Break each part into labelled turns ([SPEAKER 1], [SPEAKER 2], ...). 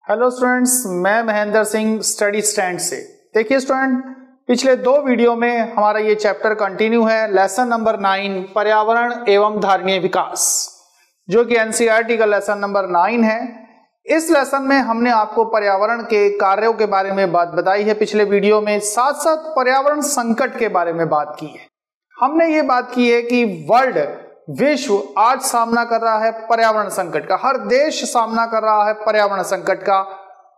[SPEAKER 1] Hello students, मैं Mahendra Singh study stand से। देखिए स्टूडेंट, पिछले 2 वीडियो में हमारा ये चैप्टर कंटिन्यू है, लेसन नंबर 9 पर्यावरण एवं धारणीय विकास, जो कि एनसीईआरटी का लेसन नंबर 9 है। इस लेसन में हमने आपको पर्यावरण के कार्यों के बारे में बात बताई है पिछले वीडियो में, साथ साथ पर्यावरण संकट के बारे में बात की है। हमने ये बात की है कि विश्व आज सामना कर रहा है पर्यावरण संकट का, हर देश सामना कर रहा है पर्यावरण संकट का।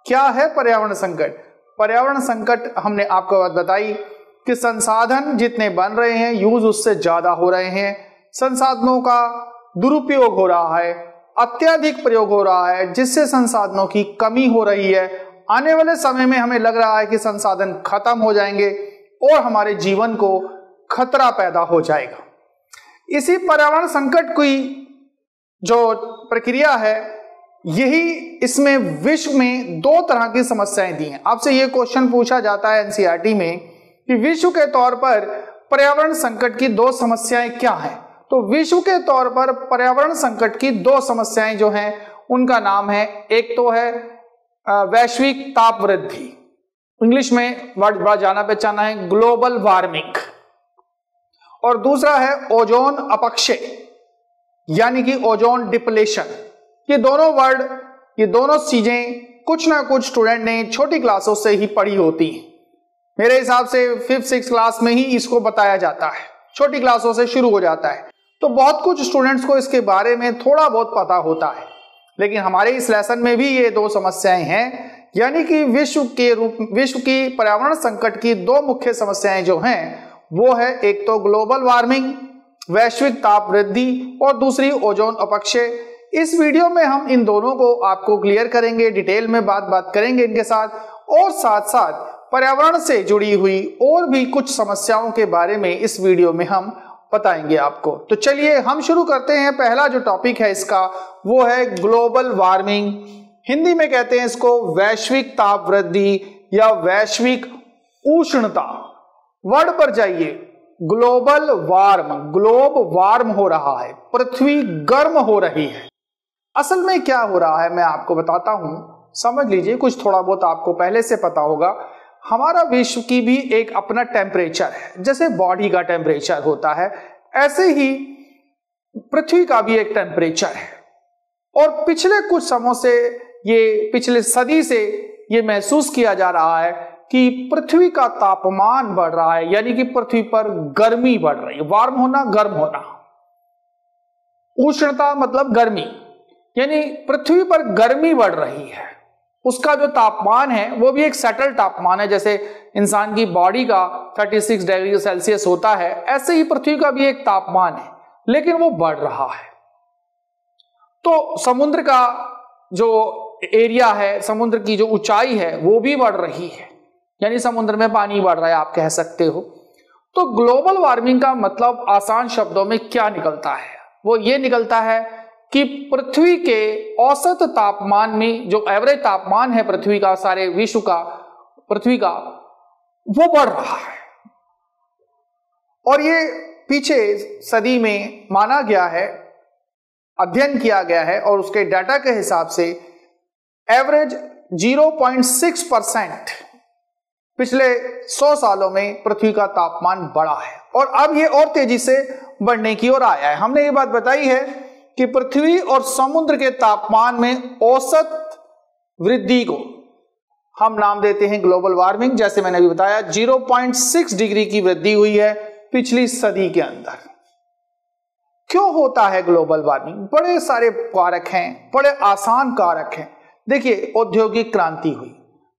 [SPEAKER 1] क्या है पर्यावरण संकट? पर्यावरण संकट हमने आपको बात बताई कि संसाधन जितने बन रहे हैं, यूज उससे ज्यादा हो रहे हैं, संसाधनों का दुरुपयोग हो रहा है, अत्यधिक प्रयोग हो रहा है, जिससे संसाधनों की कमी हो रही है। आने वाले समय में हमें लग रहा है कि संसाधन खत्म हो जाएंगे और हमारे जीवन को खतरा पैदा हो जाएगा। इसी पर्यावरण संकट की जो प्रक्रिया है, यही इसमें विश्व में 2 तरह की समस्याएं दी हैं। आपसे ये क्वेश्चन पूछा जाता है एनसीईआरटी में कि विश्व के तौर पर पर्यावरण संकट की 2 समस्याएं क्या हैं। तो विश्व के तौर पर पर्यावरण संकट की 2 समस्याएं जो हैं, उनका नाम है, एक तो है वैश्विक ताप वृद्धि, इंग्लिश में वर्ड बड़ा जाना पहचाना है ग्लोबल वार्मिंग, और दूसरा है ओजोन अपक्षय यानी कि ओजोन डिप्लेशन। ये दोनों चीजें कुछ ना कुछ स्टूडेंट ने छोटी क्लासों से ही पढ़ी होती हैं। मेरे हिसाब से 5th-6th क्लास में ही इसको बताया जाता है, छोटी क्लासों से शुरू हो जाता है। तो बहुत कुछ स्टूडेंट्स को इसके बारे में थोड़ा बहुत पता होता है, लेकिन हमारे इस लेसन में भी ये 2 समस्याएं हैं, यानी कि विश्व की पर्यावरण संकट की 2 मुख्य समस्याएं जो हैं, वो है एक तो ग्लोबल वार्मिंग, वैश्विक ताप वृद्धि, और दूसरी ओजोन अपक्षय। इस वीडियो में हम इन दोनों को आपको क्लियर करेंगे, डिटेल में बात करेंगे इनके साथ, और साथ साथ पर्यावरण से जुड़ी हुई और भी कुछ समस्याओं के बारे में इस वीडियो में हम बताएंगे आपको। तो चलिए हम शुरू करते हैं। पहला जो टॉपिक है इसका, वो है ग्लोबल वार्मिंग। हिंदी में कहते हैं इसको वैश्विक ताप वृद्धि या वैश्विक उष्णता। वर्ड पर जाइए, ग्लोबल वार्म, ग्लोब वार्म हो रहा है, पृथ्वी गर्म हो रही है। असल में क्या हो रहा है मैं आपको बताता हूं, समझ लीजिए। कुछ थोड़ा बहुत आपको पहले से पता होगा, हमारा विश्व की भी एक अपना टेम्परेचर है। जैसे बॉडी का टेम्परेचर होता है, ऐसे ही पृथ्वी का भी एक टेम्परेचर है। और पिछले कुछ समय से, पिछले सदी से ये महसूस किया जा रहा है कि पृथ्वी का तापमान बढ़ रहा है, यानी कि पृथ्वी पर गर्मी बढ़ रही है। वार्म होना, गर्म होना, उष्णता मतलब गर्मी, यानी पृथ्वी पर गर्मी बढ़ रही है। उसका जो तापमान है वो भी एक सेटल तापमान है। जैसे इंसान की बॉडी का 36 डिग्री सेल्सियस होता है, ऐसे ही पृथ्वी का भी एक तापमान है, लेकिन वो बढ़ रहा है। तो समुद्र का जो एरिया है, समुद्र की जो ऊंचाई है, वो भी बढ़ रही है, यानी समुद्र में पानी बढ़ रहा है, आप कह सकते हो। तो ग्लोबल वार्मिंग का मतलब आसान शब्दों में क्या निकलता है? वो ये निकलता है कि पृथ्वी के औसत तापमान में, जो एवरेज तापमान है पृथ्वी का, सारे विश्व का, पृथ्वी का, वो बढ़ रहा है। और ये पीछे सदी में माना गया है, अध्ययन किया गया है, और उसके डाटा के हिसाब से एवरेज 0.6% पिछले 100 सालों में पृथ्वी का तापमान बढ़ा है, और अब ये और तेजी से बढ़ने की ओर आया है। हमने ये बात बताई है कि पृथ्वी और समुद्र के तापमान में औसत वृद्धि को हम नाम देते हैं ग्लोबल वार्मिंग। जैसे मैंने अभी बताया, 0.6 डिग्री की वृद्धि हुई है पिछली सदी के अंदर। क्यों होता है ग्लोबल वार्मिंग? बड़े सारे कारक हैं, बड़े आसान कारक हैं। देखिए, औद्योगिक क्रांति हुई,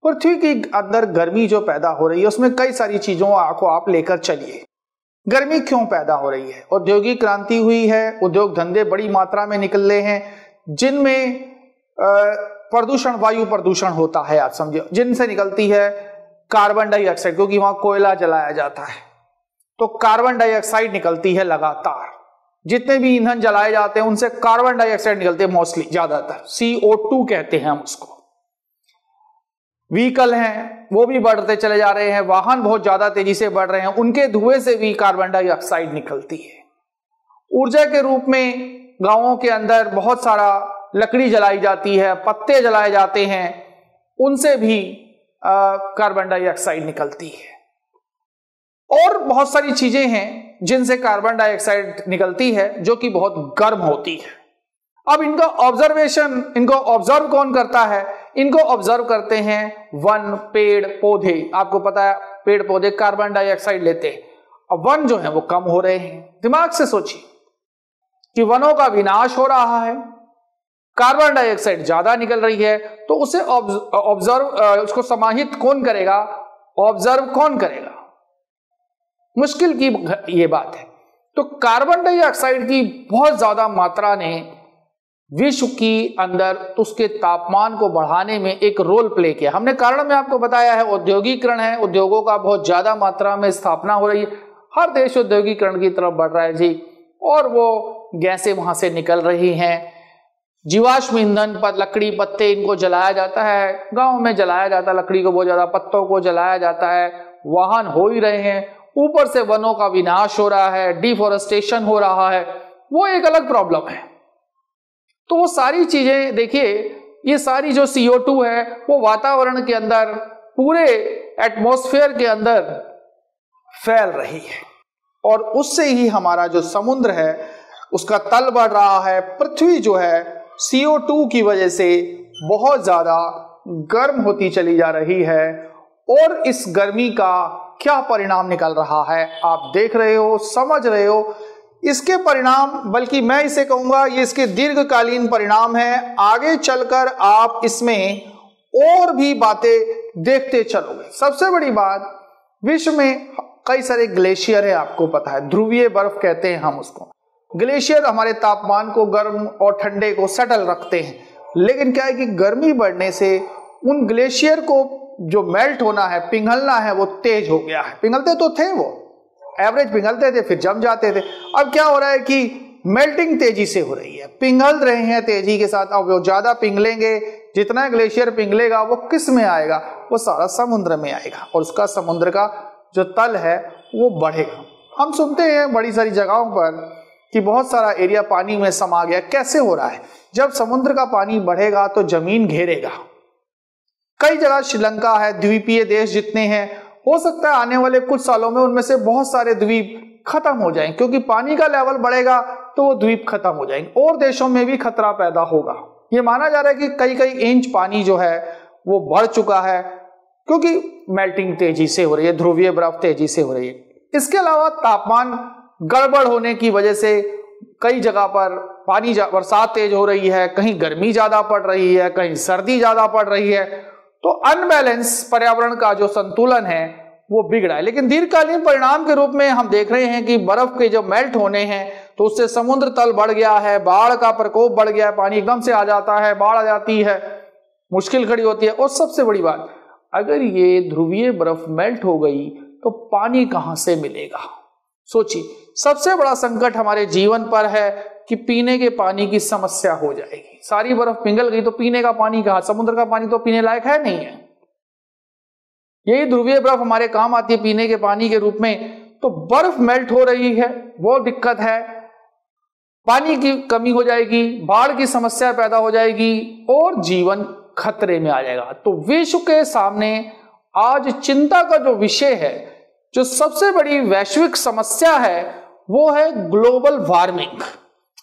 [SPEAKER 1] पृथ्वी के अंदर गर्मी जो पैदा हो रही है, उसमें कई सारी चीजों को आप लेकर चलिए। गर्मी क्यों पैदा हो रही है? औद्योगिक क्रांति हुई है, उद्योग धंधे बड़ी मात्रा में निकल रहे हैं, जिनमें प्रदूषण, वायु प्रदूषण होता है, आप समझिए, जिनसे निकलती है कार्बन डाइऑक्साइड, क्योंकि वहां कोयला जलाया जाता है, तो कार्बन डाइऑक्साइड निकलती है लगातार। जितने भी ईंधन जलाए जाते हैं उनसे कार्बन डाइऑक्साइड निकलते हैं, मोस्टली, ज्यादातर CO2 कहते हैं हम उसको। व्हीकल हैं, वो भी बढ़ते चले जा रहे हैं, वाहन बहुत ज्यादा तेजी से बढ़ रहे हैं, उनके धुएं से भी कार्बन डाइऑक्साइड निकलती है। ऊर्जा के रूप में गांवों के अंदर बहुत सारा लकड़ी जलाई जाती है, पत्ते जलाए जाते हैं, उनसे भी कार्बन डाइऑक्साइड निकलती है। और बहुत सारी चीजें हैं जिनसे कार्बन डाइऑक्साइड निकलती है जो कि बहुत गर्म होती है। अब इनका ऑब्जर्वेशन, इनको ऑब्जर्व कौन करता है? इनको ऑब्जर्व करते हैं वन, पेड़ पौधे। आपको पता है पेड़ पौधे कार्बन डाइऑक्साइड लेते हैं, अब वन जो है वो कम हो रहे हैं। दिमाग से सोचिए कि वनों का विनाश हो रहा है, कार्बन डाइऑक्साइड ज्यादा निकल रही है, तो उसे ऑब्जर्व, उसको समाहित कौन करेगा, ऑब्जर्व कौन करेगा? मुश्किल की ये बात है। तो कार्बन डाइऑक्साइड की बहुत ज्यादा मात्रा ने विश्व की अंदर उसके तापमान को बढ़ाने में एक रोल प्ले किया। हमने कारण में आपको बताया है औद्योगिकरण है, उद्योगों का बहुत ज्यादा मात्रा में स्थापना हो रही है, हर देश औद्योगिकरण की तरफ बढ़ रहा है जी, और वो गैसें वहां से निकल रही हैं। जीवाश्म ईंधन पर लकड़ी पत्ते इनको जलाया जाता है, गांव में जलाया जाता है लकड़ी को, बहुत ज्यादा पत्तों को जलाया जाता है, वाहन हो ही रहे हैं, ऊपर से वनों का विनाश हो रहा है, डिफोरेस्टेशन हो रहा है, वो एक अलग प्रॉब्लम है। तो वो सारी चीजें देखिए, ये सारी जो CO2 है वो वातावरण के अंदर, पूरे एटमॉस्फेयर के अंदर फैल रही है, और उससे ही हमारा जो समुद्र है उसका तल बढ़ रहा है। पृथ्वी जो है CO2 की वजह से बहुत ज्यादा गर्म होती चली जा रही है, और इस गर्मी का क्या परिणाम निकल रहा है आप देख रहे हो, समझ रहे हो। इसके परिणाम, बल्कि मैं इसे कहूंगा ये इसके दीर्घकालीन परिणाम है। आगे चलकर आप इसमें और भी बातें देखते चलोगे। सबसे बड़ी बात, विश्व में कई सारे ग्लेशियर है, आपको पता है, ध्रुवीय बर्फ कहते हैं हम उसको। ग्लेशियर हमारे तापमान को, गर्म और ठंडे को सेटल रखते हैं, लेकिन क्या है कि गर्मी बढ़ने से उन ग्लेशियर को जो मेल्ट होना है, पिघलना है, वो तेज हो गया है। पिघलते तो थे, वो एवरेज पिघलते थे, फिर जम जाते थे। अब क्या हो रहा है कि मेल्टिंग तेजी से हो रही है, पिघल रहे हैं तेजी के साथ। अब वो ज्यादा पिघलेंगे, जितना ग्लेशियर पिघलेगा वो किस में आएगा, वो सारा समुद्र में आएगा, और उसका समुद्र का जो तल है वो बढ़ेगा। हम सुनते हैं बड़ी सारी जगहों पर कि बहुत सारा एरिया पानी में समा गया। कैसे हो रहा है? जब समुद्र का पानी बढ़ेगा तो जमीन घेरेगा। कई जगह श्रीलंका है, द्वीपीय देश जितने हैं, हो सकता है आने वाले कुछ सालों में उनमें से बहुत सारे द्वीप खत्म हो जाएंगे, क्योंकि पानी का लेवल बढ़ेगा तो वो द्वीप खत्म हो जाएंगे, और देशों में भी खतरा पैदा होगा। ये माना जा रहा है कि कई कई इंच पानी जो है वो बढ़ चुका है, क्योंकि मेल्टिंग तेजी से हो रही है, ध्रुवीय बर्फ तेजी से हो रही है। इसके अलावा तापमान गड़बड़ होने की वजह से कई जगह पर बरसात तेज हो रही है, कहीं गर्मी ज्यादा पड़ रही है, कहीं सर्दी ज्यादा पड़ रही है, तो अनबैलेंस पर्यावरण का जो संतुलन है वो बिगड़ा है। लेकिन दीर्घकालीन परिणाम के रूप में हम देख रहे हैं कि बर्फ के जो मेल्ट होने हैं तो उससे समुद्र तल बढ़ गया है, बाढ़ का प्रकोप बढ़ गया है, पानी एकदम से आ जाता है, बाढ़ आ जाती है, मुश्किल खड़ी होती है। और सबसे बड़ी बात, अगर ये ध्रुवीय बर्फ मेल्ट हो गई तो पानी कहां से मिलेगा? सोचिए, सबसे बड़ा संकट हमारे जीवन पर है कि पीने के पानी की समस्या हो जाएगी। सारी बर्फ पिघल गई तो पीने का पानी कहां? समुद्र का पानी तो पीने लायक है नहीं है। यही ध्रुवीय बर्फ हमारे काम आती है पीने के पानी के रूप में। तो बर्फ मेल्ट हो रही है, वो दिक्कत है, पानी की कमी हो जाएगी, बाढ़ की समस्या पैदा हो जाएगी, और जीवन खतरे में आ जाएगा। तो विश्व के सामने आज चिंता का जो विषय है, जो सबसे बड़ी वैश्विक समस्या है, वो है ग्लोबल वार्मिंग।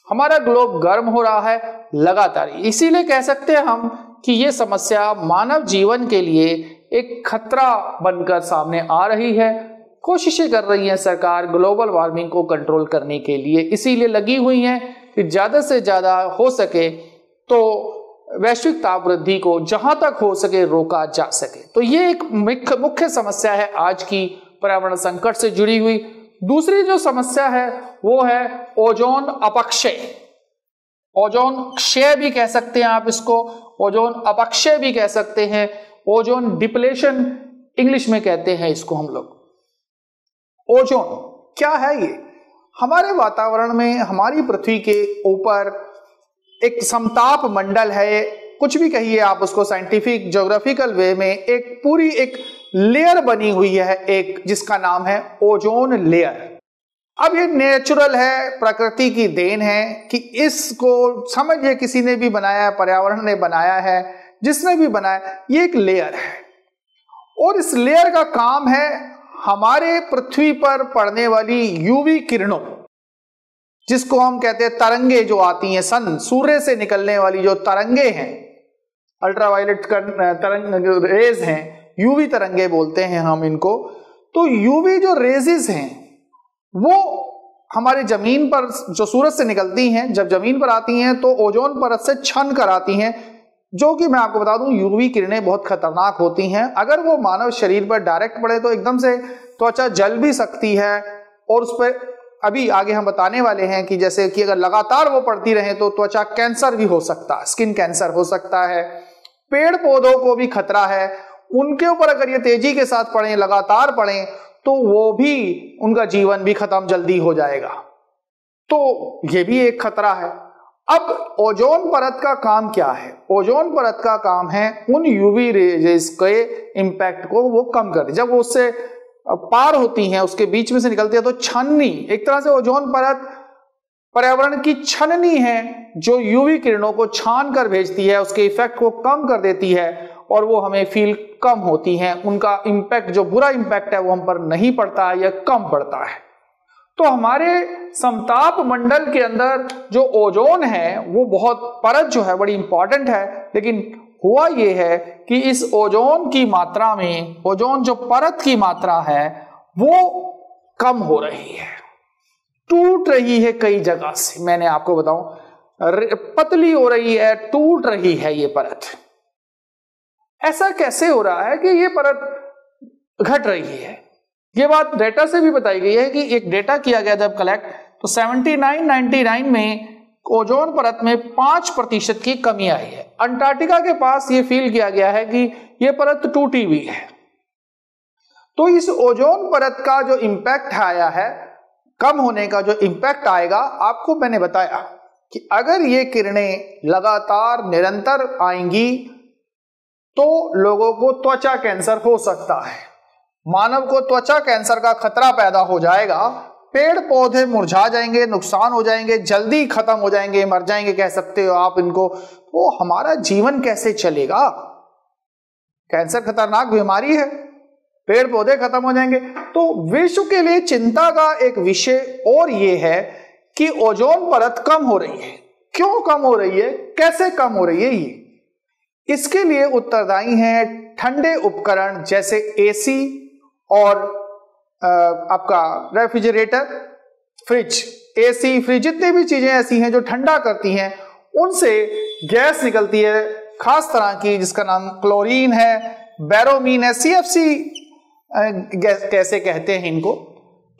[SPEAKER 1] हमारा ग्लोब गर्म हो रहा है लगातार। इसीलिए कह सकते हैं हम कि ये समस्या मानव जीवन के लिए एक खतरा बनकर सामने आ रही है। कोशिशें कर रही है सरकार ग्लोबल वार्मिंग को कंट्रोल करने के लिए, इसीलिए लगी हुई है कि ज्यादा से ज्यादा हो सके तो वैश्विक ताप वृद्धि को जहां तक हो सके रोका जा सके। तो ये एक मुख्य समस्या है आज की पर्यावरण संकट से जुड़ी हुई। दूसरी जो समस्या है वो है ओजोन अपक्षय। ओजोन क्षय भी कह सकते हैं आप इसको, ओजोन अपक्षय भी कह सकते हैं, ओजोन डिप्लेशन इंग्लिश में कहते हैं इसको हम लोग। ओजोन क्या है? ये हमारे वातावरण में, हमारी पृथ्वी के ऊपर एक समताप मंडल है, कुछ भी कहिए आप उसको साइंटिफिक ज्योग्राफिकल वे में, एक पूरी एक लेयर बनी हुई है एक, जिसका नाम है ओजोन लेयर। अब ये नेचुरल है, प्रकृति की देन है कि इसको समझिए किसी ने भी बनाया है, पर्यावरण ने बनाया है, जिसने भी बनाया, ये एक लेयर है और इस लेयर का काम है हमारे पृथ्वी पर पड़ने वाली यूवी किरणों, जिसको हम कहते हैं तरंगे जो आती हैं, सन सूर्य से निकलने वाली जो तरंगे हैं, अल्ट्रावायलेट तरंग रेज हैं, यूवी तरंगे बोलते हैं हम इनको। तो यूवी जो रेजेस हैं वो हमारे जमीन पर जो सूरज से निकलती हैं, जब जमीन पर आती हैं तो ओजोन परत से छन कर आती हैं, जो कि मैं आपको बता दूं यूवी किरणें बहुत खतरनाक होती हैं। अगर वो मानव शरीर पर डायरेक्ट पड़े तो एकदम से त्वचा जल भी सकती है और उस पर अभी आगे हम बताने वाले हैं कि जैसे कि अगर लगातार वो पड़ती रहे तो त्वचा कैंसर भी हो सकता है, स्किन कैंसर हो सकता है। पेड़ पौधों को भी खतरा है, उनके ऊपर अगर ये तेजी के साथ पड़े, लगातार पड़े तो वो भी, उनका जीवन भी खत्म जल्दी हो जाएगा। तो ये भी एक खतरा है। अब ओजोन परत का काम क्या है? ओजोन परत का काम है उन यूवी रेज के इंपैक्ट को वो कम कर, जब वो उससे पार होती हैं, उसके बीच में से निकलती है तो छननी, एक तरह से ओजोन परत पर्यावरण की छननी है जो यूवी किरणों को छान कर भेजती है, उसके इफेक्ट को कम कर देती है और वो हमें फील कम होती हैं। उनका इंपैक्ट, जो बुरा इंपैक्ट है वो हम पर नहीं पड़ता है या कम पड़ता है। तो हमारे समताप मंडल के अंदर जो ओजोन है वो बहुत परत जो है बड़ी इंपॉर्टेंट है, लेकिन हुआ ये है कि इस ओजोन की मात्रा में, ओजोन जो परत की मात्रा है वो कम हो रही है, टूट रही है कई जगह से। मैंने आपको बताऊं, पतली हो रही है, टूट रही है ये परत। ऐसा कैसे हो रहा है कि ये परत घट रही है? ये बात डेटा से भी बताई गई है कि एक डेटा किया गया जब कलेक्ट, तो 79-99 में ओजोन परत में 5% की कमी आई है। अंटार्कटिका के पास ये फील किया गया है कि ये परत टूटी हुई है। तो इस ओजोन परत का जो इंपैक्ट आया है, कम होने का जो इंपैक्ट आएगा, आपको मैंने बताया कि अगर ये किरणें लगातार निरंतर आएंगी तो लोगों को त्वचा कैंसर हो सकता है, मानव को त्वचा कैंसर का खतरा पैदा हो जाएगा, पेड़ पौधे मुरझा जाएंगे, नुकसान हो जाएंगे, जल्दी खत्म हो जाएंगे, मर जाएंगे कह सकते हो आप इनको। तो हमारा जीवन कैसे चलेगा? कैंसर खतरनाक बीमारी है, पेड़ पौधे खत्म हो जाएंगे। तो विश्व के लिए चिंता का एक विषय और ये है कि ओजोन परत कम हो रही है। क्यों कम हो रही है, कैसे कम हो रही है? ये इसके लिए उत्तरदायी हैं ठंडे उपकरण जैसे एसी और आपका रेफ्रिजरेटर, फ्रिज। एसी, फ्रिज, जितनी भी चीजें ऐसी हैं जो ठंडा करती हैं, उनसे गैस निकलती है खास तरह की जिसका नाम क्लोरीन है, बैरोमीन है, CFC गैस कैसे कहते हैं इनको।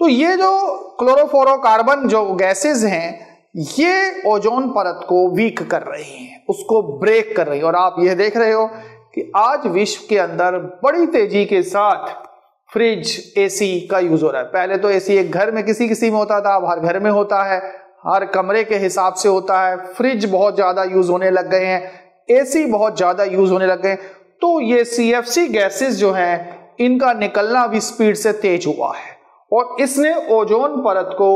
[SPEAKER 1] तो ये जो क्लोरोफ्लोरोकार्बन जो गैसेस हैं, ये ओजोन परत को वीक कर रही हैं, उसको ब्रेक कर रही है। और आप ये देख रहे हो कि आज विश्व के अंदर बड़ी तेजी के साथ फ्रिज, एसी का यूज हो रहा है। पहले तो एसी एक घर में किसी में होता था, अब हर घर में होता है, हर कमरे के हिसाब से होता है। फ्रिज बहुत ज्यादा यूज होने लग गए हैं, एसी बहुत ज्यादा यूज होने लग गए। तो ये CFC गैसेस जो हैं, इनका निकलना भी स्पीड से तेज हुआ है और इसने ओजोन परत को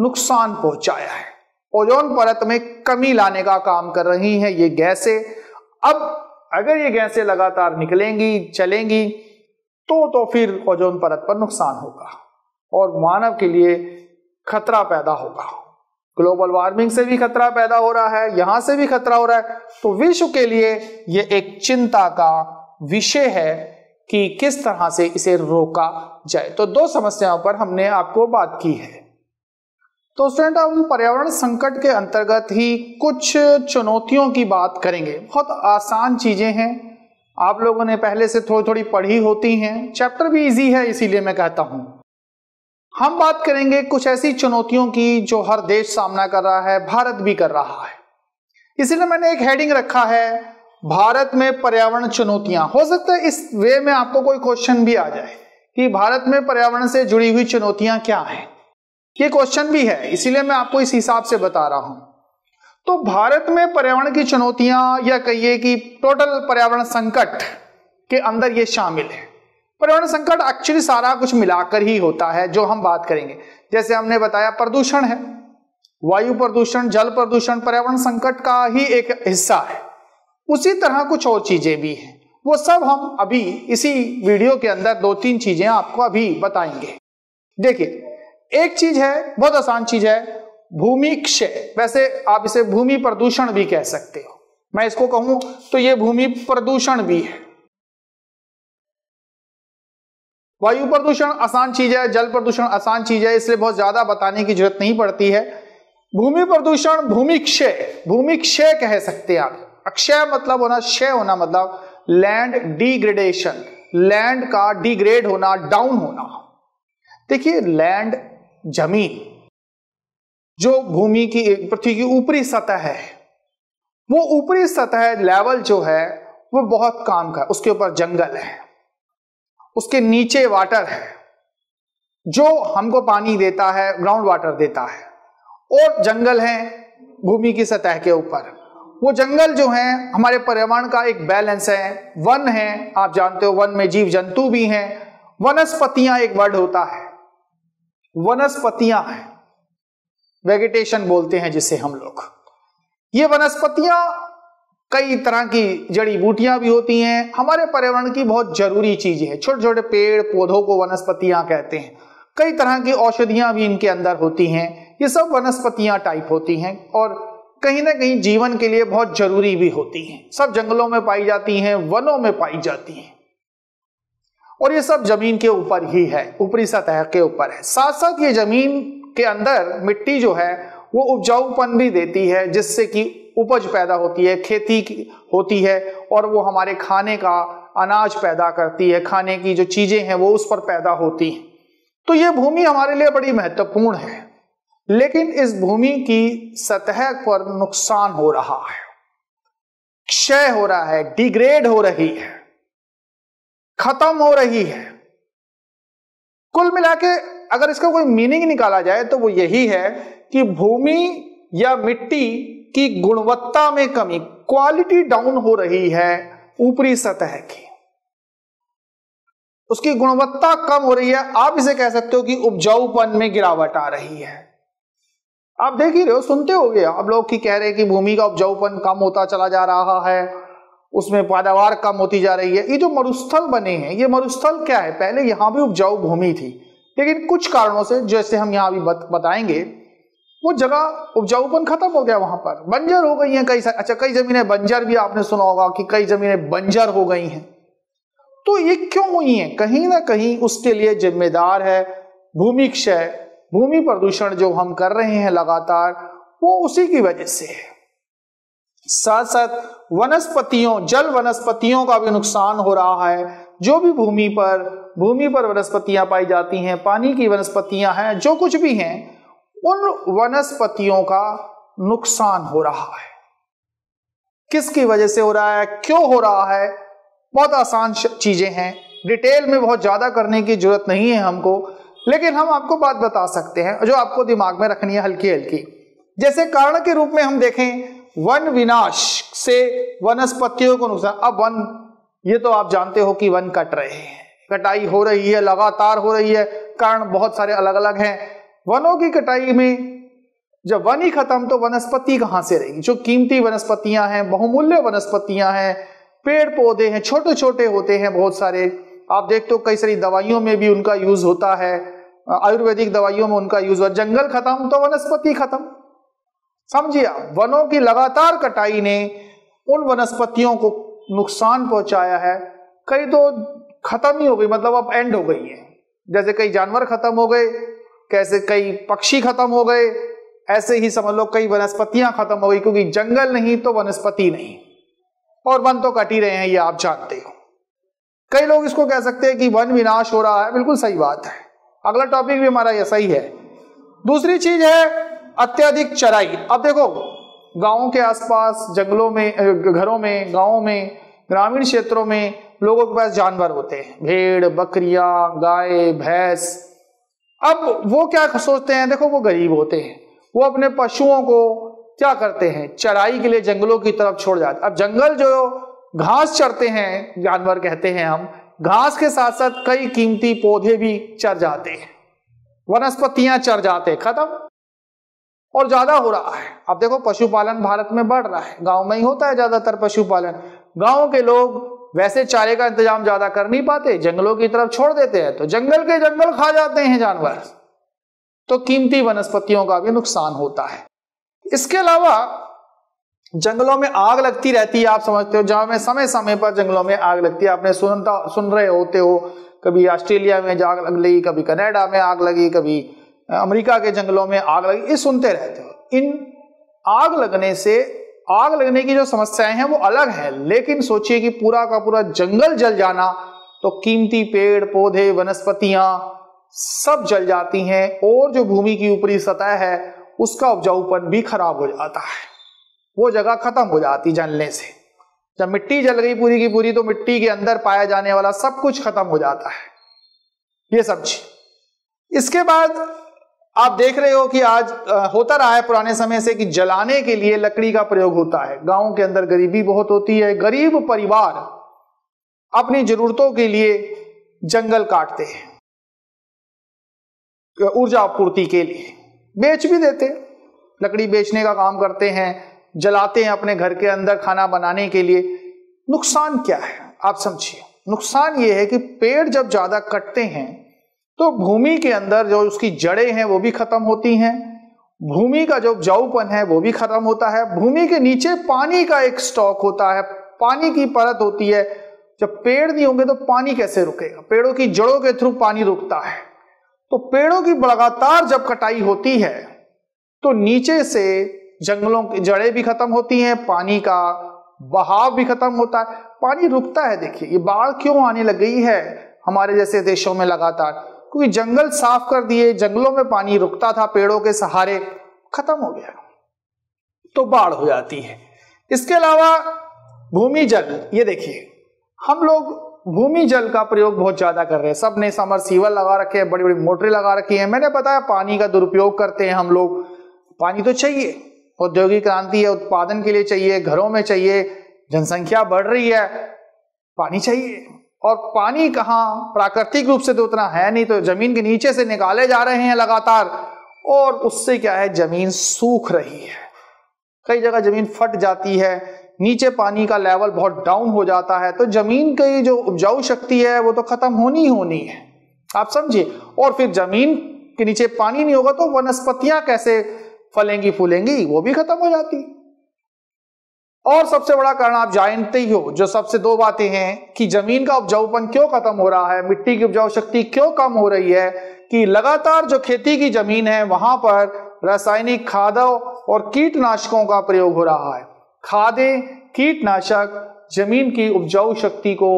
[SPEAKER 1] नुकसान पहुंचाया है। ओजोन परत में कमी लाने का काम कर रही हैं ये गैसें। अब अगर ये गैसें लगातार निकलेंगी, चलेंगी, तो फिर ओजोन परत पर नुकसान होगा और मानव के लिए खतरा पैदा होगा। ग्लोबल वार्मिंग से भी खतरा पैदा हो रहा है, यहां से भी खतरा हो रहा है। तो विश्व के लिए ये एक चिंता का विषय है कि किस तरह से इसे रोका जाए। तो दो समस्याओं पर हमने आपको बात की है। तो स्टूडेंट, हम पर्यावरण संकट के अंतर्गत ही कुछ चुनौतियों की बात करेंगे। बहुत आसान चीजें हैं, आप लोगों ने पहले से थोड़ी थोड़ी पढ़ी होती हैं, चैप्टर भी इजी है इसीलिए मैं कहता हूं। हम बात करेंगे कुछ ऐसी चुनौतियों की जो हर देश सामना कर रहा है, भारत भी कर रहा है। इसीलिए मैंने एक हेडिंग रखा है, भारत में पर्यावरण चुनौतियां। हो सकता है इस वे में आपको कोई क्वेश्चन भी आ जाए कि भारत में पर्यावरण से जुड़ी हुई चुनौतियां क्या हैं। ये क्वेश्चन भी है, इसीलिए मैं आपको इस हिसाब से बता रहा हूं। तो भारत में पर्यावरण की चुनौतियां, या कहिए कि टोटल पर्यावरण संकट के अंदर ये शामिल है। पर्यावरण संकट एक्चुअली सारा कुछ मिलाकर ही होता है जो हम बात करेंगे। जैसे हमने बताया, प्रदूषण है, वायु प्रदूषण, जल प्रदूषण पर्यावरण संकट का ही एक हिस्सा है। उसी तरह कुछ और चीजें भी हैं, वो सब हम अभी इसी वीडियो के अंदर 2-3 चीजें आपको अभी बताएंगे। देखिए, एक चीज है, बहुत आसान चीज है, भूमि क्षय। वैसे आप इसे भूमि प्रदूषण भी कह सकते हो, मैं इसको कहूं तो ये भूमि प्रदूषण भी है। वायु प्रदूषण आसान चीज है, जल प्रदूषण आसान चीज है, इसलिए बहुत ज्यादा बताने की जरूरत नहीं पड़ती है। भूमि प्रदूषण, भूमि क्षय, भूमि क्षय कह सकते हैं आप। अक्षय मतलब होना, क्षय होना मतलब लैंड डिग्रेडेशन, लैंड का डिग्रेड होना, डाउन होना। देखिए, लैंड, जमीन, जो भूमि की, पृथ्वी की ऊपरी सतह है, वो ऊपरी सतह लेवल जो है वो बहुत काम का है। उसके ऊपर जंगल है, उसके नीचे वाटर है जो हमको पानी देता है, ग्राउंड वाटर देता है, और जंगल है भूमि की सतह के ऊपर। वो जंगल जो है हमारे पर्यावरण का एक बैलेंस है। वन है, आप जानते हो, वन में जीव जंतु भी हैं। वनस्पतियां एक वर्ड होता है, वनस्पतियां हैं, वेजिटेशन बोलते हैं जिसे हम लोग। ये वनस्पतियां कई तरह की जड़ी बूटियां भी होती हैं, हमारे पर्यावरण की बहुत जरूरी चीजें हैं। छोटे छोटे पेड़ पौधों को वनस्पतियां कहते हैं। कई तरह की औषधियां भी इनके अंदर होती हैं। ये सब वनस्पतियां टाइप होती हैं और कहीं ना कहीं जीवन के लिए बहुत जरूरी भी होती हैं। सब जंगलों में पाई जाती हैं, वनों में पाई जाती हैं, और ये सब जमीन के ऊपर ही है, ऊपरी सतह के ऊपर है। साथ साथ ये जमीन के अंदर मिट्टी जो है वो उपजाऊपन भी देती है, जिससे कि उपज पैदा होती है, खेती होती है, और वो हमारे खाने का अनाज पैदा करती है। खाने की जो चीजें हैं वो उस पर पैदा होती हैं। तो ये भूमि हमारे लिए बड़ी महत्वपूर्ण है, लेकिन इस भूमि की सतह पर नुकसान हो रहा है, क्षय हो रहा है, डिग्रेड हो रही है, खत्म हो रही है। कुल मिला के अगर इसका कोई मीनिंग निकाला जाए तो वो यही है कि भूमि या मिट्टी की गुणवत्ता में कमी, क्वालिटी डाउन हो रही है ऊपरी सतह की, उसकी गुणवत्ता कम हो रही है। आप इसे कह सकते हो कि उपजाऊपन में गिरावट आ रही है। आप देख ही रहे हो, सुनते होगे आप लोग की कह रहे हैं कि भूमि का उपजाऊपन कम होता चला जा रहा है, उसमें पैदावार कम होती जा रही है। ये जो मरुस्थल बने हैं, ये मरुस्थल क्या है, पहले यहां भी उपजाऊ भूमि थी, लेकिन कुछ कारणों से, जैसे हम यहां अभी बताएंगे, वो जगह उपजाऊपन खत्म हो गया, वहां पर बंजर हो गई हैं कई जमीनें बंजर भी आपने सुना होगा कि कई जमीनें बंजर हो गई हैं। तो ये क्यों हुई हैं? कहीं ना कहीं उसके लिए जिम्मेदार है भूमि क्षय, भूमि प्रदूषण जो हम कर रहे हैं लगातार, वो उसी की वजह से है। साथ साथ वनस्पतियों, जल वनस्पतियों का भी नुकसान हो रहा है। जो भी भूमि पर वनस्पतियां पाई जाती हैं, पानी की वनस्पतियां हैं, जो कुछ भी हैं, उन वनस्पतियों का नुकसान हो रहा है। किसकी वजह से हो रहा है, क्यों हो रहा है? बहुत आसान चीजें हैं, डिटेल में बहुत ज्यादा करने की जरूरत नहीं है हमको, लेकिन हम आपको बात बता सकते हैं जो आपको दिमाग में रखनी है हल्की हल्की। जैसे कारण के रूप में हम देखें, वन विनाश से वनस्पतियों को नुकसान। अब वन, ये तो आप जानते हो कि वन कट रहे हैं, कटाई हो रही है, लगातार हो रही है। कारण बहुत सारे अलग अलग हैं। वनों की कटाई में जब वन ही खत्म तो वनस्पति कहां से रहेगी? जो कीमती वनस्पतियां हैं, बहुमूल्य वनस्पतियां हैं, पेड़ पौधे हैं, छोटे छोटे होते हैं बहुत सारे। आप देखते हो कई सारी दवाइयों में भी उनका यूज होता है, आयुर्वेदिक दवाइयों में उनका यूज होता है। जंगल खत्म तो वनस्पति खत्म। समझिए, वनों की लगातार कटाई ने उन वनस्पतियों को नुकसान पहुंचाया है। कई तो खत्म ही हो गई, मतलब अब एंड हो गई है। जैसे कई जानवर खत्म हो गए, कैसे कई पक्षी खत्म हो गए, ऐसे ही समझ लो कई वनस्पतियां खत्म हो गई, क्योंकि जंगल नहीं तो वनस्पति नहीं, और वन तो कट ही रहे हैं, ये आप जानते हो। कई लोग इसको कह सकते हैं कि वन विनाश हो रहा है, बिल्कुल सही बात है। अगला टॉपिक भी हमारा ऐसा ही है। दूसरी चीज है अत्यधिक चराई। अब देखो, गांवों के आसपास, जंगलों में, घरों में, गांवों में, ग्रामीण क्षेत्रों में लोगों के पास जानवर होते हैं, भेड़, बकरियां, गाय, भैंस। अब वो क्या सोचते हैं, देखो वो गरीब होते हैं, वो अपने पशुओं को क्या करते हैं, चराई के लिए जंगलों की तरफ छोड़ जाते। अब जंगल जो घास चरते हैं, जानवर कहते हैं हम, घास के साथ साथ कई कीमती पौधे भी चर जाते हैं, वनस्पतियां चर जाते, खत्म। और ज्यादा हो रहा है। अब देखो पशुपालन भारत में बढ़ रहा है, गांव में ही होता है ज्यादातर पशुपालन। गांव के लोग वैसे चारे का इंतजाम ज्यादा कर नहीं पाते, जंगलों की तरफ छोड़ देते हैं, तो जंगल के जंगल खा जाते हैं जानवर, तो कीमती वनस्पतियों का भी नुकसान होता है। इसके अलावा जंगलों में आग लगती रहती है, आप समझते हो, जहां में समय समय पर जंगलों में आग लगती है। आपने सुन रहे होते हो, कभी ऑस्ट्रेलिया में आग लगी, कभी कनाडा में आग लगी, कभी अमेरिका के जंगलों में आग लगी, ये सुनते रहते हो। इन आग लगने की जो समस्याएं हैं वो अलग है, लेकिन सोचिए कि पूरा का पूरा जंगल जल जाना, तो कीमती पेड़ पौधे वनस्पतियां सब जल जाती हैं, और जो भूमि की ऊपरी सतह है उसका उपजाऊपन भी खराब हो जाता है, वो जगह खत्म हो जाती जलने से। जब मिट्टी जल गई पूरी की पूरी, तो मिट्टी के अंदर पाया जाने वाला सब कुछ खत्म हो जाता है, ये सब चीज। इसके बाद आप देख रहे हो कि आज होता रहा है पुराने समय से कि जलाने के लिए लकड़ी का प्रयोग होता है। गांवों के अंदर गरीबी बहुत होती है, गरीब परिवार अपनी जरूरतों के लिए जंगल काटते हैं ऊर्जा आपूर्ति के लिए, बेच भी देते, लकड़ी बेचने का काम करते हैं, जलाते हैं अपने घर के अंदर खाना बनाने के लिए। नुकसान क्या है आप समझिए, नुकसान ये है कि पेड़ जब ज्यादा कटते हैं तो भूमि के अंदर जो उसकी जड़ें हैं वो भी खत्म होती हैं, भूमि का जो उपजाऊपन है वो भी खत्म होता है। भूमि के नीचे पानी का एक स्टॉक होता है, पानी की परत होती है। जब पेड़ नहीं होंगे तो पानी कैसे रुकेगा, पेड़ों की जड़ों के थ्रू पानी रुकता है। तो पेड़ों की लगातार जब कटाई होती है तो नीचे से जंगलों की जड़ें भी खत्म होती हैं, पानी का बहाव भी खत्म होता है, पानी रुकता है। देखिए ये बाढ़ क्यों आने लग गई है हमारे जैसे देशों में लगातार, क्योंकि जंगल साफ कर दिए, जंगलों में पानी रुकता था, पेड़ों के सहारे खत्म हो गया, तो बाढ़ हो जाती है। इसके अलावा भूमि जल, ये देखिए हम लोग भूमि जल का प्रयोग बहुत ज्यादा कर रहे हैं, सबने समरसीबल लगा रखे हैं, बड़ी बड़ी मोटरें लगा रखी हैं। मैंने बताया पानी का दुरुपयोग करते हैं हम लोग। पानी तो चाहिए, औद्योगिक क्रांति है, उत्पादन के लिए चाहिए, घरों में चाहिए, जनसंख्या बढ़ रही है, पानी चाहिए। और पानी कहाँ, प्राकृतिक रूप से तो उतना है नहीं, तो जमीन के नीचे से निकाले जा रहे हैं लगातार, और उससे क्या है जमीन सूख रही है, कई जगह जमीन फट जाती है, नीचे पानी का लेवल बहुत डाउन हो जाता है, तो जमीन की जो उपजाऊ शक्ति है वो तो खत्म होनी है, आप समझिए। और फिर जमीन के नीचे पानी नहीं होगा तो वनस्पतियां कैसे फलेंगी फूलेंगी, वो भी खत्म हो जाती। और सबसे बड़ा कारण आप जानते ही हो, जो सबसे दो बातें हैं कि जमीन का उपजाऊपन क्यों खत्म हो रहा है, मिट्टी की उपजाऊ शक्ति क्यों कम हो रही है, कि लगातार जो खेती की जमीन है वहां पर रासायनिक खादों और कीटनाशकों का प्रयोग हो रहा है। खादें, कीटनाशक जमीन की उपजाऊ शक्ति को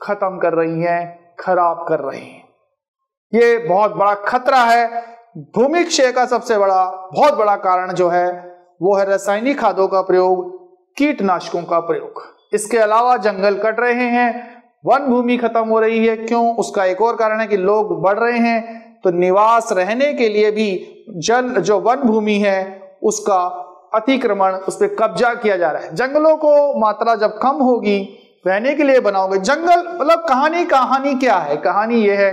[SPEAKER 1] खत्म कर रही हैं, खराब कर रही हैं। ये बहुत बड़ा खतरा है। भूमि क्षय का सबसे बड़ा बहुत बड़ा कारण जो है वो है रासायनिक खादों का प्रयोग, कीटनाशकों का प्रयोग। इसके अलावा जंगल कट रहे हैं, वन भूमि खत्म हो रही है। क्यों? उसका एक और कारण है कि लोग बढ़ रहे हैं, तो निवास रहने के लिए भी जो वन भूमि है उसका अतिक्रमण, उस पर कब्जा किया जा रहा है। जंगलों को मात्रा जब कम होगी, रहने के लिए बनाओगे जंगल, मतलब कहानी क्या है? कहानी यह है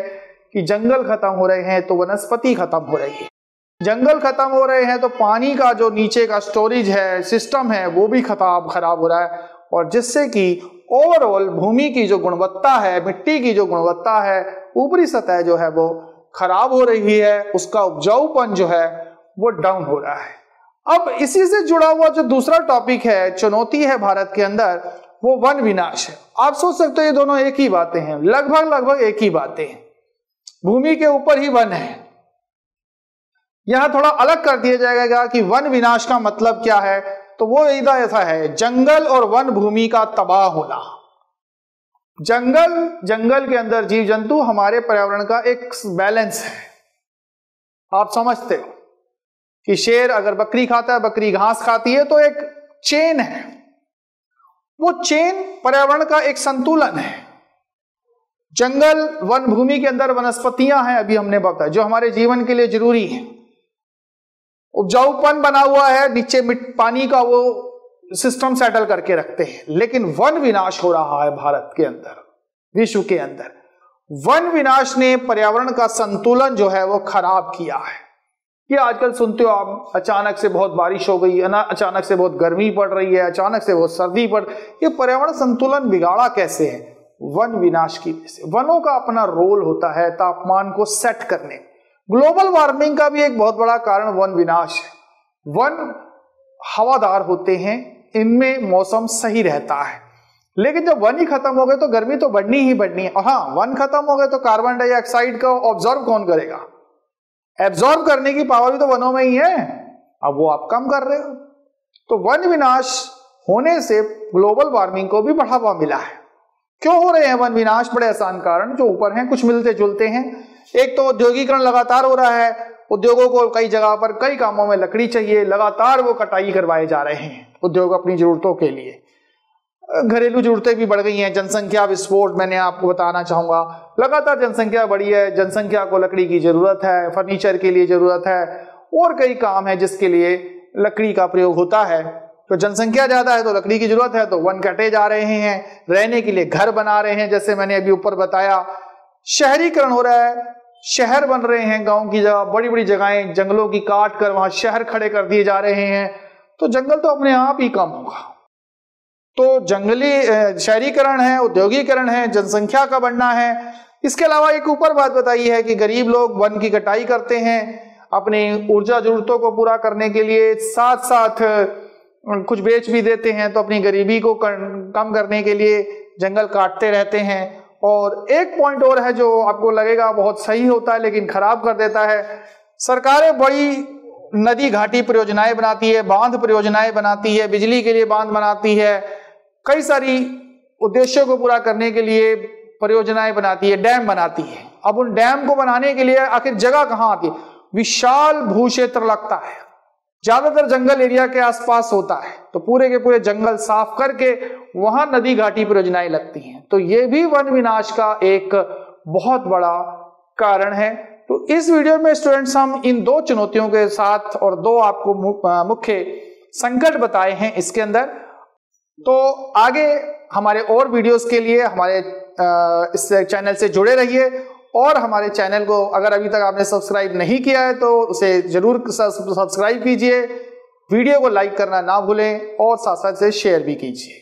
[SPEAKER 1] कि जंगल खत्म हो रहे हैं तो वनस्पति खत्म हो रही है, जंगल खत्म हो रहे हैं तो पानी का जो नीचे का स्टोरेज है, सिस्टम है, वो भी खराब हो रहा है, और जिससे कि ओवरऑल भूमि की जो गुणवत्ता है, मिट्टी की जो गुणवत्ता है, ऊपरी सतह जो है वो खराब हो रही है, उसका उपजाऊपन जो है वो डाउन हो रहा है। अब इसी से जुड़ा हुआ जो दूसरा टॉपिक है, चुनौती है भारत के अंदर, वो वन विनाश है। आप सोच सकते हो ये दोनों एक ही बातें हैं, लगभग एक ही बातें हैं, भूमि के ऊपर ही वन है। यहां थोड़ा अलग कर दिया जाएगा कि वन विनाश का मतलब क्या है, तो वो ऐसा है, जंगल और वन भूमि का तबाह होना। जंगल के अंदर जीव जंतु हमारे पर्यावरण का एक बैलेंस है। आप समझते हो कि शेर अगर बकरी खाता है, बकरी घास खाती है, तो एक चेन है, वो चेन पर्यावरण का एक संतुलन है। जंगल वन भूमि के अंदर वनस्पतियां हैं, अभी हमने बताया, जो हमारे जीवन के लिए जरूरी है। उपजाऊपन बना हुआ है, नीचे पानी का वो सिस्टम सेटल करके रखते हैं। लेकिन वन विनाश हो रहा है भारत के अंदर, विश्व के अंदर। वन विनाश ने पर्यावरण का संतुलन जो है वो खराब किया है। ये आजकल सुनते हो आप, अचानक से बहुत बारिश हो गई, अचानक से बहुत गर्मी पड़ रही है, अचानक से बहुत सर्दी पड़, ये पर्यावरण संतुलन बिगाड़ा कैसे है? वन विनाश की वजह से। वनों का अपना रोल होता है तापमान को सेट करने। ग्लोबल वार्मिंग का भी एक बहुत बड़ा कारण वन विनाश है। वन हवादार होते हैं, इनमें मौसम सही रहता है, लेकिन जब वन ही खत्म हो गए तो गर्मी तो बढ़नी ही बढ़नी है। हाँ, वन खत्म हो गए तो कार्बन डाइऑक्साइड का ऑब्जर्व कौन करेगा? एब्जॉर्ब करने की पावर भी तो वनों में ही है, अब वो आप कम कर रहे हो। तो वन विनाश होने से ग्लोबल वार्मिंग को भी बढ़ावा मिला है। क्यों हो रहे हैं वन विनाश? बड़े आसान कारण जो ऊपर हैं, कुछ मिलते जुलते हैं। एक तो औद्योगिकरण लगातार हो रहा है, उद्योगों को कई जगह पर कई कामों में लकड़ी चाहिए, लगातार वो कटाई करवाए जा रहे हैं उद्योग अपनी जरूरतों के लिए। घरेलू जरूरतें भी बढ़ गई हैं, जनसंख्या विस्फोट मैंने आपको बताना चाहूंगा। लगातार जनसंख्या बढ़ी है, जनसंख्या को लकड़ी की जरूरत है, फर्नीचर के लिए जरूरत है, और कई काम है जिसके लिए लकड़ी का प्रयोग होता है। तो जनसंख्या ज्यादा है तो लकड़ी की जरूरत है, तो वन कटे जा रहे हैं, रहने के लिए घर बना रहे हैं, जैसे मैंने अभी ऊपर बताया। शहरीकरण हो रहा है, शहर बन रहे हैं, गांव की जगह बड़ी बड़ी जगहें जंगलों की काट कर वहां शहर खड़े कर दिए जा रहे हैं, तो जंगल तो अपने आप ही कम होगा। तो जंगली शहरीकरण है, औद्योगिकरण है, जनसंख्या का बढ़ना है। इसके अलावा एक ऊपर बात बताई है कि गरीब लोग वन की कटाई करते हैं अपनी ऊर्जा जरूरतों को पूरा करने के लिए, साथ साथ कुछ बेच भी देते हैं, तो अपनी गरीबी को कम करने के लिए जंगल काटते रहते हैं। और एक पॉइंट और है जो आपको लगेगा बहुत सही होता है लेकिन खराब कर देता है। सरकारें बड़ी नदी घाटी परियोजनाएं बनाती है, बांध परियोजनाएं बनाती है, बिजली के लिए बांध बनाती है, कई सारी उद्देश्यों को पूरा करने के लिए परियोजनाएं बनाती है, डैम बनाती है। अब उन डैम को बनाने के लिए आखिर जगह कहां आती है? विशाल भू क्षेत्र लगता है, ज्यादातर जंगल एरिया के आसपास होता है, तो पूरे के पूरे जंगल साफ करके वहां नदी घाटी परियोजनाएं लगती हैं। तो ये भी वन विनाश का एक बहुत बड़ा कारण है। तो इस वीडियो में स्टूडेंट्स हम इन दो चुनौतियों के साथ और दो आपको मुख्य संकट बताए हैं इसके अंदर। तो आगे हमारे और वीडियोस के लिए हमारे इस चैनल से जुड़े रहिए, और हमारे चैनल को अगर अभी तक आपने सब्सक्राइब नहीं किया है तो उसे जरूर सब्सक्राइब कीजिए, वीडियो को लाइक करना ना भूलें और साथ साथ से शेयर भी कीजिए।